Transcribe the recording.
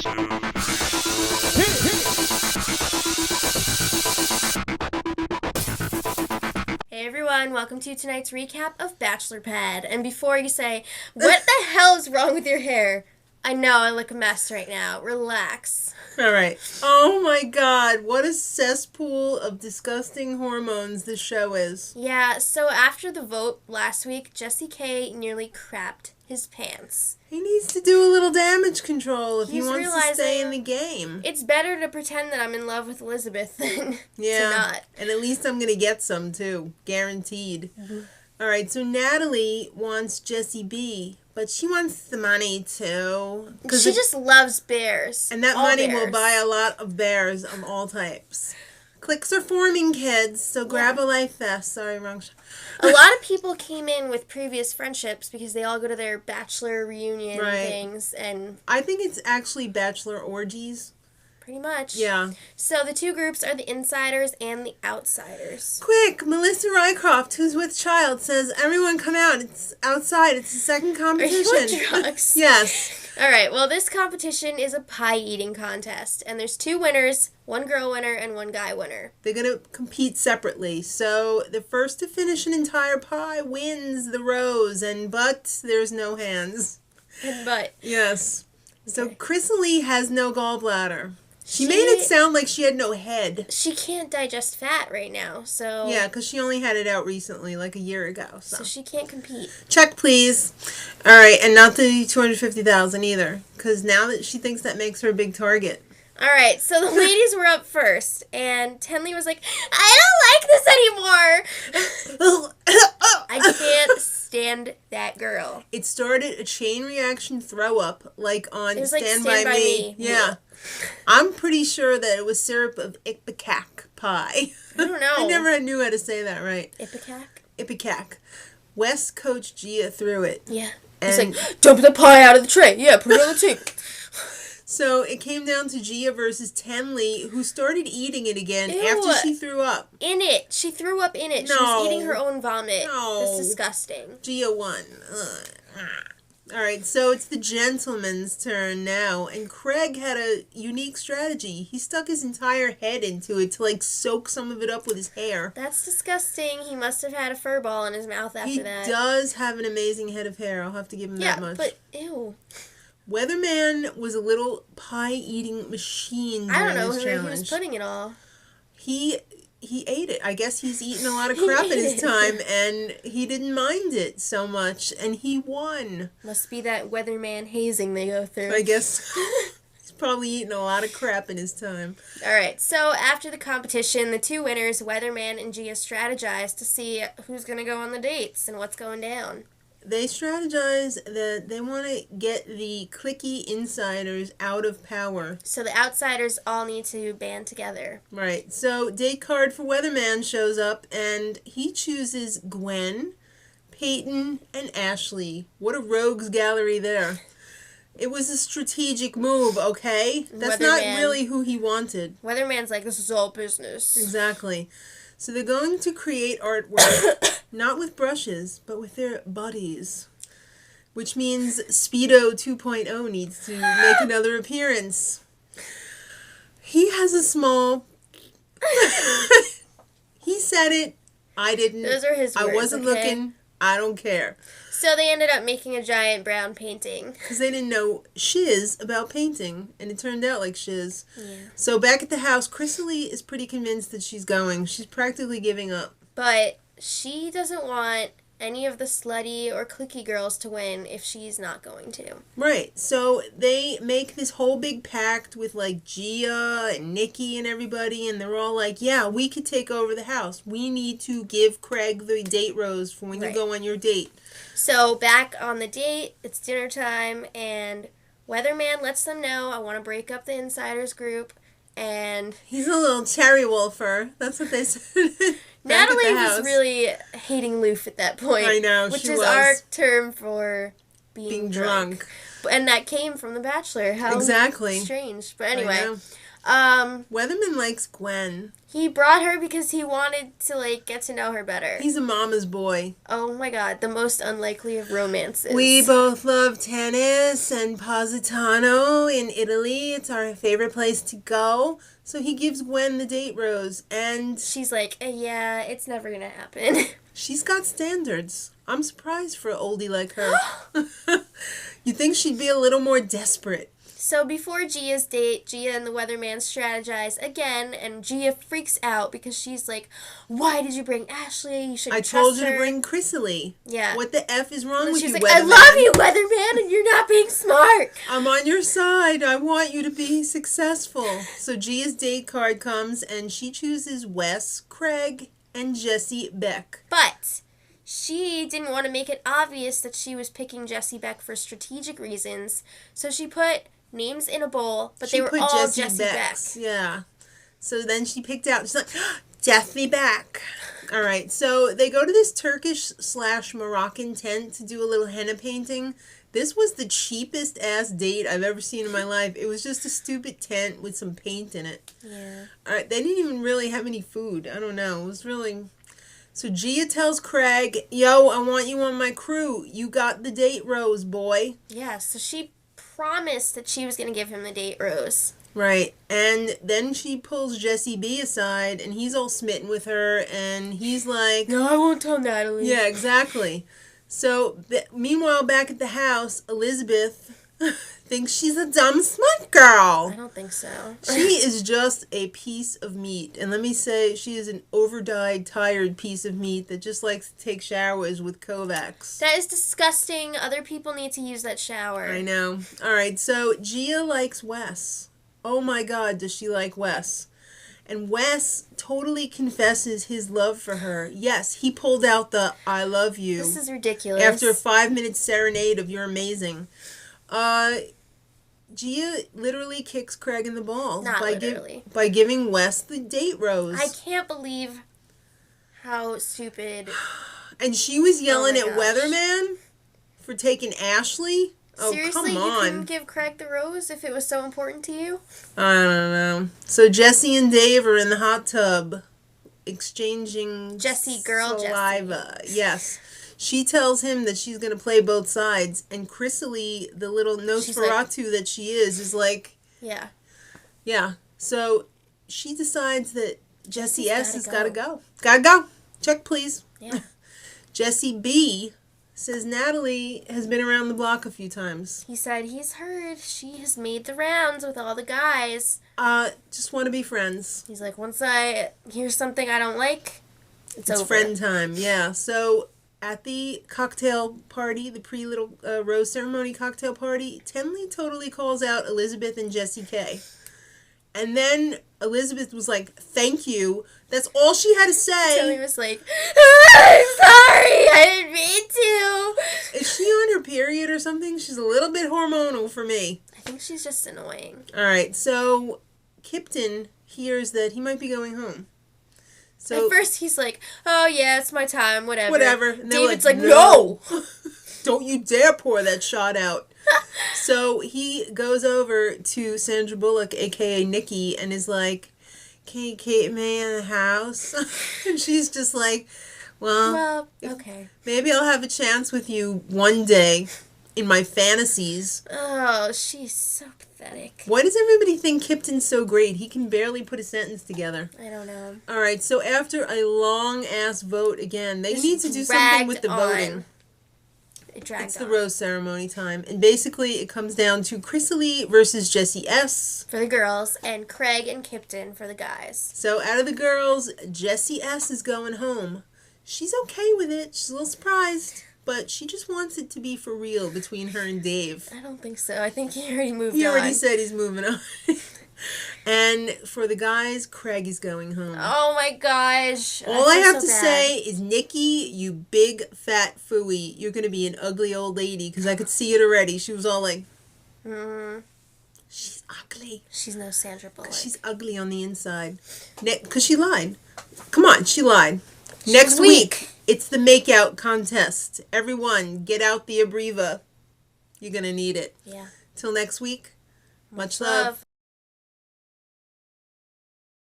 Hey everyone, welcome to tonight's recap of Bachelor Pad. And before you say, what the hell is wrong with your hair? I know, I look a mess right now. Relax. Alright. Oh my god, what a cesspool of disgusting hormones this show is. Yeah, so after the vote last week, Jessie K nearly crapped his pants. He needs to do a little damage control if he wants to stay in the game. It's better to pretend that I'm in love with Elizabeth than to not. And at least I'm going to get some too. Guaranteed. Mm-hmm. Alright, so Natalie wants Jessie B, but she wants the money too. She just loves bears. And that money will buy a lot of bears of all types. Cliques are forming, kids, so grab a life vest. Sorry, wrong show. A lot of people came in with previous friendships because they all go to their bachelor reunion things. And I think it's actually bachelor orgies. Pretty much. Yeah. So the two groups are the insiders and the outsiders. Quick, Melissa Rycroft, who's with child, says, everyone come out. It's outside. It's the second competition. Are you on drugs? Yes. All right, well, this competition is a pie eating contest. And there's two winners, one girl winner and one guy winner. They're going to compete separately. So the first to finish an entire pie wins the rose. But there's no hands. But. Yes. So Krisily has no gallbladder. She made it sound like she had no head. She can't digest fat right now, so... Yeah, because she only had it out recently, like a year ago. So she can't compete. Check, please. All right, and not the $250,000 either, because now that she thinks that makes her a big target. All right, so the ladies were up first, and Tenley was like, I don't like this anymore. I can't stand that girl. It started a chain reaction throw up, like on Stand By By Me. Yeah. I'm pretty sure that it was syrup of ipecac pie. I don't know. I never knew how to say that right. Ipecac? Ipecac. West Coach Gia threw it. Yeah. He's like, dump the pie out of the tray. Yeah, put it on the table. So it came down to Gia versus Tenley, who started eating it again after she threw up. In it. She threw up in it. No. She was eating her own vomit. No. That's disgusting. Gia won. Ugh. All right, so it's the gentleman's turn now, and Craig had a unique strategy. He stuck his entire head into it to, soak some of it up with his hair. That's disgusting. He must have had a fur ball in his mouth after that. He does have an amazing head of hair. I'll have to give him that much. Yeah, but ew. Weatherman was a little pie-eating machine during I don't know this where challenge. he was putting it all. He ate it. I guess he's eaten a lot of crap in his time, and he didn't mind it so much, and he won. Must be that Weatherman hazing they go through. I guess he's probably eaten a lot of crap in his time. All right, so after the competition, the two winners, Weatherman and Gia, strategized to see who's going to go on the dates and what's going down. They strategize that they want to get the cliquey insiders out of power. So the outsiders all need to band together. Right. So date card for Weatherman shows up, and he chooses Gwen, Peyton, and Ashley. What a rogues gallery there. It was a strategic move, okay? That's not really who he wanted. Weatherman's like, this is all business. Exactly. So they're going to create artwork, not with brushes, but with their bodies. Which means Speedo 2.0 needs to make another appearance. He has a small... He said it. I didn't. Those are his words, I wasn't looking. I don't care. So they ended up making a giant brown painting. Because they didn't know shiz about painting. And it turned out like shiz. Yeah. So back at the house, Krisily is pretty convinced that she's going. She's practically giving up. But she doesn't want any of the slutty or cliquey girls to win if she's not going to. Right. So they make this whole big pact with Gia and Nikki and everybody. And they're all like, yeah, we could take over the house. We need to give Craig the date rose for when you go on your date. So back on the date, it's dinner time, and Weatherman lets them know, I want to break up the insiders group, and... He's a little cherry wolfer. That's what they said. Natalie was really hating Loof at that point. I know, which is our term for being drunk. And that came from The Bachelor. How exactly. strange. But anyway, Weatherman likes Gwen. He brought her because he wanted to, like, get to know her better. He's a mama's boy. Oh my god, the most unlikely of romances. We both love tennis and Positano in Italy. It's our favorite place to go. So he gives Gwen the date rose, and she's like, yeah, it's never gonna happen. She's got standards. I'm surprised for an oldie like her. You'd think she'd be a little more desperate. So before Gia's date, Gia and the Weatherman strategize again, and Gia freaks out because she's like, why did you bring Ashley? You shouldn't trust her. I told you to bring Krisily. Yeah. What the F is wrong with you, like, Weatherman? I love you, Weatherman, and you're not being smart. I'm on your side. I want you to be successful. So Gia's date card comes, and she chooses Wes, Craig, and Jessie Beck. But she didn't want to make it obvious that she was picking Jessie Beck for strategic reasons, so she put names in a bowl, but they were all Jessie Beck. Yeah. So then she picked out, she's like, Jessie Beck. All right. So they go to this Turkish/Moroccan tent to do a little henna painting. This was the cheapest ass date I've ever seen in my life. It was just a stupid tent with some paint in it. Yeah. All right. They didn't even really have any food. I don't know. It was really... So Gia tells Craig, yo, I want you on my crew. You got the date rose, boy. Yeah, so she promised that she was going to give him the date rose. Right. And then she pulls Jessie B aside, and he's all smitten with her, and he's like... No, I won't tell Natalie. Yeah, exactly. So, meanwhile, back at the house, Elizabeth thinks she's a dumb smart girl. I don't think so. She is just a piece of meat. And let me say, she is an overdyed, tired piece of meat that just likes to take showers with Kovacs. That is disgusting. Other people need to use that shower. I know. All right, so Gia likes Wes. Oh my God, does she like Wes? And Wes totally confesses his love for her. Yes, he pulled out the I love you. This is ridiculous. After a 5-minute serenade of You're Amazing. Gia literally kicks Craig in the balls by giving Wes the date rose. I can't believe how stupid. And she was yelling at Weatherman for taking Ashley. Oh, seriously, come on. You couldn't give Craig the rose if it was so important to you? I don't know. So Jessie and Dave are in the hot tub exchanging saliva. Jessie. Yes. She tells him that she's going to play both sides, and Krisily, the little Nosferatu that she is like... Yeah. Yeah. So she decides that Jessie S has got to go. Gotta go. Check, please. Yeah. Jessie B says Natalie has been around the block a few times. He said he's heard she has made the rounds with all the guys. Just want to be friends. He's like, once I hear something I don't like, it's over. Friend time, yeah. So at the cocktail party, the pre-little rose ceremony cocktail party, Tenley totally calls out Elizabeth and Jessie K. And then Elizabeth was like, thank you. That's all she had to say. Tenley was like, I'm sorry, I didn't mean to. Is she on her period or something? She's a little bit hormonal for me. I think she's just annoying. All right, so Kyptin hears that he might be going home. So at first he's like, oh yeah, it's my time, whatever. Whatever. And David's like, no! Don't you dare pour that shot out. So he goes over to Sandra Bullock, a.k.a. Nikki, and is like, can you keep me in the house? And she's just like, well, okay. Maybe I'll have a chance with you one day in my fantasies. Oh, she's so pathetic. Why does everybody think Kyptin's so great? He can barely put a sentence together. I don't know. All right, so after a long-ass vote again, they need to do something with the voting. It's the rose ceremony time. And basically, it comes down to Krisily versus Jessie S. for the girls, and Craig and Kyptin for the guys. So out of the girls, Jessie S is going home. She's okay with it. She's a little surprised. But she just wants it to be for real between her and Dave. I don't think so. I think he already moved on. He already said he's moving on. And for the guys, Craig is going home. Oh my gosh. All I have to say is, Nikki, you big fat phooey, you're going to be an ugly old lady, because I could see it already. She was all like, she's ugly. She's no Sandra Bullock. She's ugly on the inside. Because she lied. Come on, she lied. Next week, it's the makeout contest. Everyone, get out the Abreva. You're going to need it. Yeah. Till next week, much love.